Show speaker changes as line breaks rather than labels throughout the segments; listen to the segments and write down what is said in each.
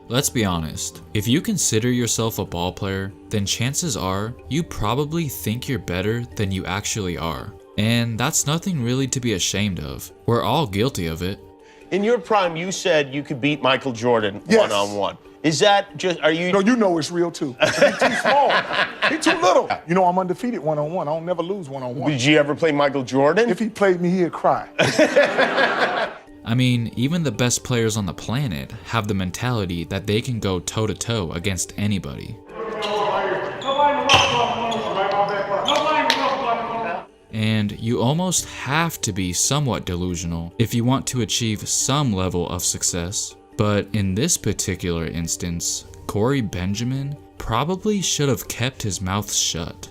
Let's be honest, if you consider yourself a ball player, then chances are you probably think you're better than you actually are. And that's nothing really to be ashamed of. We're all guilty of it.
In your prime, you said you could beat Michael Jordan one-on-one. Is that just, are you?
No, you know it's real too. He's too small. He's too little. You know, I'm undefeated one-on-one. I don't never lose one-on-one.
Did you ever play Michael Jordan?
If he played me, he'd cry.
I mean, even the best players on the planet have the mentality that they can go toe-to-toe against anybody. And you almost have to be somewhat delusional if you want to achieve some level of success. But in this particular instance, Corey Benjamin probably should have kept his mouth shut.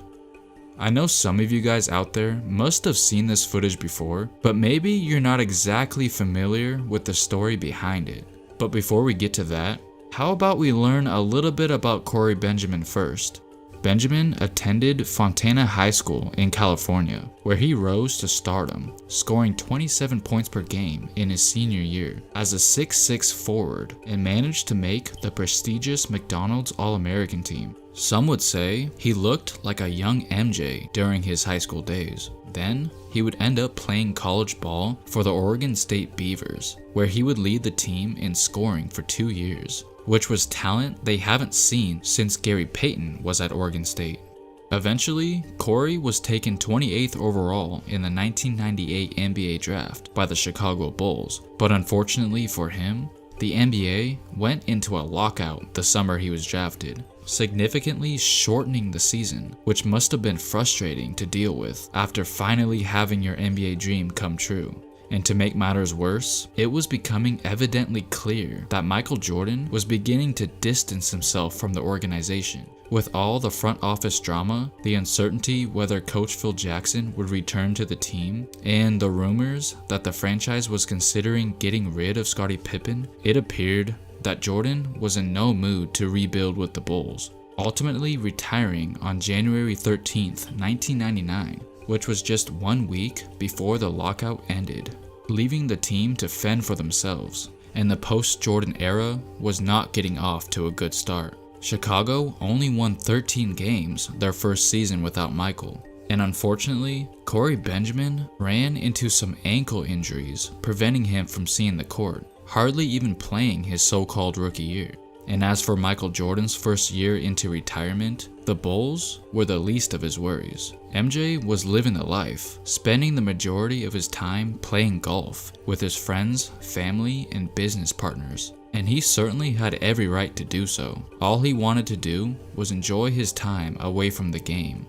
I know some of you guys out there must have seen this footage before, but maybe you're not exactly familiar with the story behind it. But before we get to that, how about we learn a little bit about Corey Benjamin first? Benjamin attended Fontana High School in California, where he rose to stardom, scoring 27 points per game in his senior year as a 6'6" forward, and managed to make the prestigious McDonald's All-American team. Some would say he looked like a young MJ during his high school days. Then, he would end up playing college ball for the Oregon State Beavers, where he would lead the team in scoring for 2 years, which was talent they haven't seen since Gary Payton was at Oregon State. Eventually, Corey was taken 28th overall in the 1998 NBA draft by the Chicago Bulls, but unfortunately for him, the NBA went into a lockout the summer he was drafted, significantly shortening the season, which must have been frustrating to deal with after finally having your NBA dream come true. And to make matters worse, it was becoming evidently clear that Michael Jordan was beginning to distance himself from the organization. With all the front office drama, the uncertainty whether Coach Phil Jackson would return to the team, and the rumors that the franchise was considering getting rid of Scottie Pippen, it appeared that Jordan was in no mood to rebuild with the Bulls, ultimately retiring on January 13th, 1999. Which was just 1 week before the lockout ended, leaving the team to fend for themselves, and the post-Jordan era was not getting off to a good start. Chicago only won 13 games their first season without Michael, and unfortunately, Corey Benjamin ran into some ankle injuries, preventing him from seeing the court, hardly even playing his so-called rookie year. And as for Michael Jordan's first year into retirement, the Bulls were the least of his worries. MJ was living the life, spending the majority of his time playing golf with his friends, family, and business partners. And he certainly had every right to do so. All he wanted to do was enjoy his time away from the game.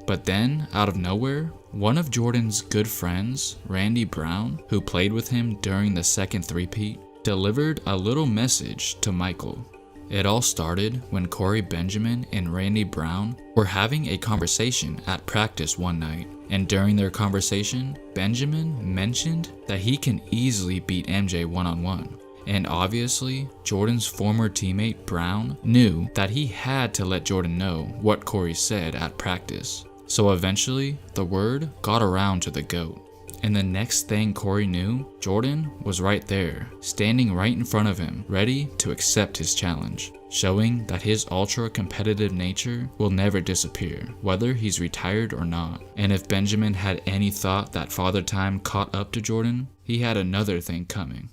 But then, out of nowhere, one of Jordan's good friends, Randy Brown, who played with him during the second three-peat, delivered a little message to Michael. It all started when Corey Benjamin and Randy Brown were having a conversation at practice one night, and during their conversation, Benjamin mentioned that he can easily beat MJ one-on-one. And obviously, Jordan's former teammate Brown knew that he had to let Jordan know what Corey said at practice. So eventually, the word got around to the GOAT. And the next thing Corey knew, Jordan was right there, standing right in front of him, ready to accept his challenge, showing that his ultra-competitive nature will never disappear, whether he's retired or not. And if Benjamin had any thought that Father Time caught up to Jordan, he had another thing coming.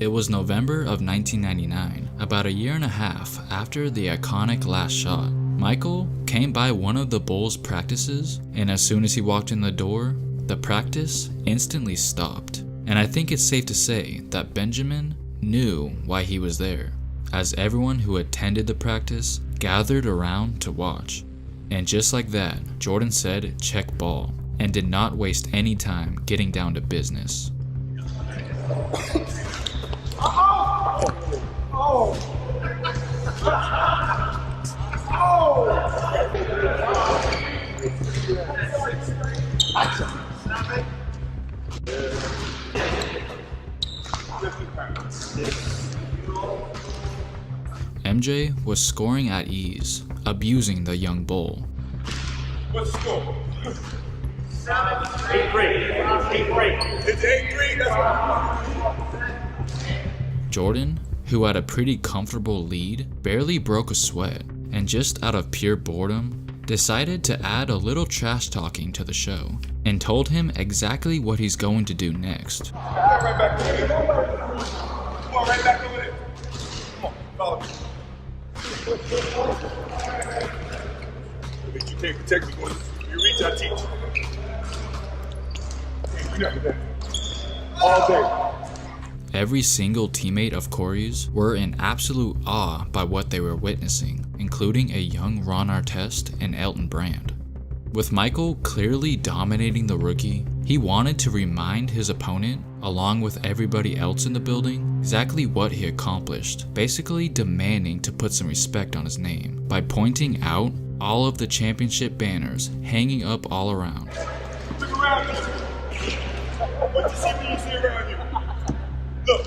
It was November of 1999, about a year and a half after the iconic last shot. Michael came by one of the Bulls' practices, and as soon as he walked in the door, the practice instantly stopped. And I think it's safe to say that Benjamin knew why he was there, as everyone who attended the practice gathered around to watch. And just like that, Jordan said, "Check ball," and did not waste any time getting down to business. MJ was scoring at ease, abusing the young bull.
What's the score?
8-3. 8-3.
It's 8-3. That's what
Jordan, who had a pretty comfortable lead, barely broke a sweat, and just out of pure boredom, decided to add a little trash talking to the show, and told him exactly what he's going to do next.
Come on, right back over there. Come on, right back over there. Come on, follow me. If you can't protect me, when you reach, I teach. You got that. All day.
Every single teammate of Corey's were in absolute awe by what they were witnessing, including a young Ron Artest and Elton Brand. With Michael clearly dominating the rookie, he wanted to remind his opponent, along with everybody else in the building, exactly what he accomplished, basically demanding to put some respect on his name by pointing out all of the championship banners hanging up all around.
Look around you. What you see when you see around you? Look.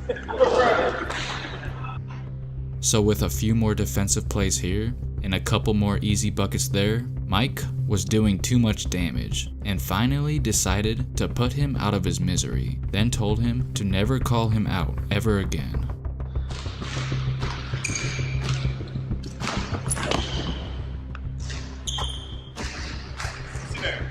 Look around.
So with a few more defensive plays here, and a couple more easy buckets there, Mike was doing too much damage, and finally decided to put him out of his misery, then told him to never call him out ever again.
Sit down.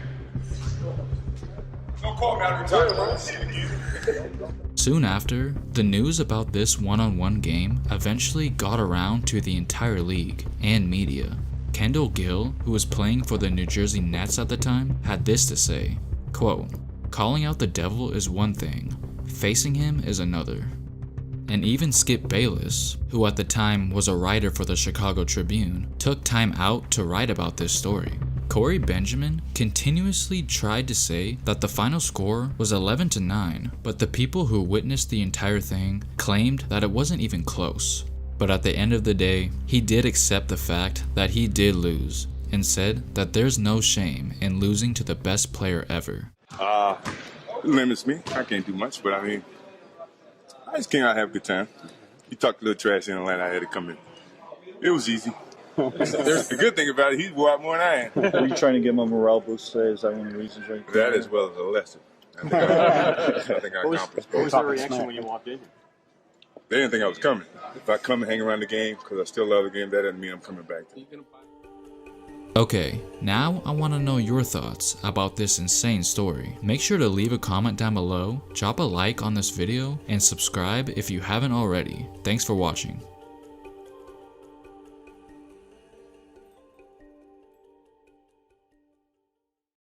Don't call me out every time I see it again.
Soon after, the news about this one-on-one game eventually got around to the entire league and media. Kendall Gill, who was playing for the New Jersey Nets at the time, had this to say, quote, "Calling out the devil is one thing, facing him is another." And even Skip Bayless, who at the time was a writer for the Chicago Tribune, took time out to write about this story. Corey Benjamin continuously tried to say that the final score was 11-9, but the people who witnessed the entire thing claimed that it wasn't even close. But at the end of the day, he did accept the fact that he did lose, and said that there's no shame in losing to the best player ever.
It limits me. I can't do much, but I mean, I just came out and have a good time. He talked a little trash in Atlanta. I had to come in. It was easy. The good thing about it, he's wore out more than I am.
Are you trying to give him a morale boost today? Is that one of the reasons right there?
That as well as a lesson. I think I accomplished
What
both.
was their reaction when you walked in?
They didn't think I was coming. If I come and hang around the game because I still love the game, that doesn't mean I'm coming back.
Okay, now I want to know your thoughts about this insane story. Make sure to leave a comment down below, drop a like on this video, and subscribe if you haven't already. Thanks for watching.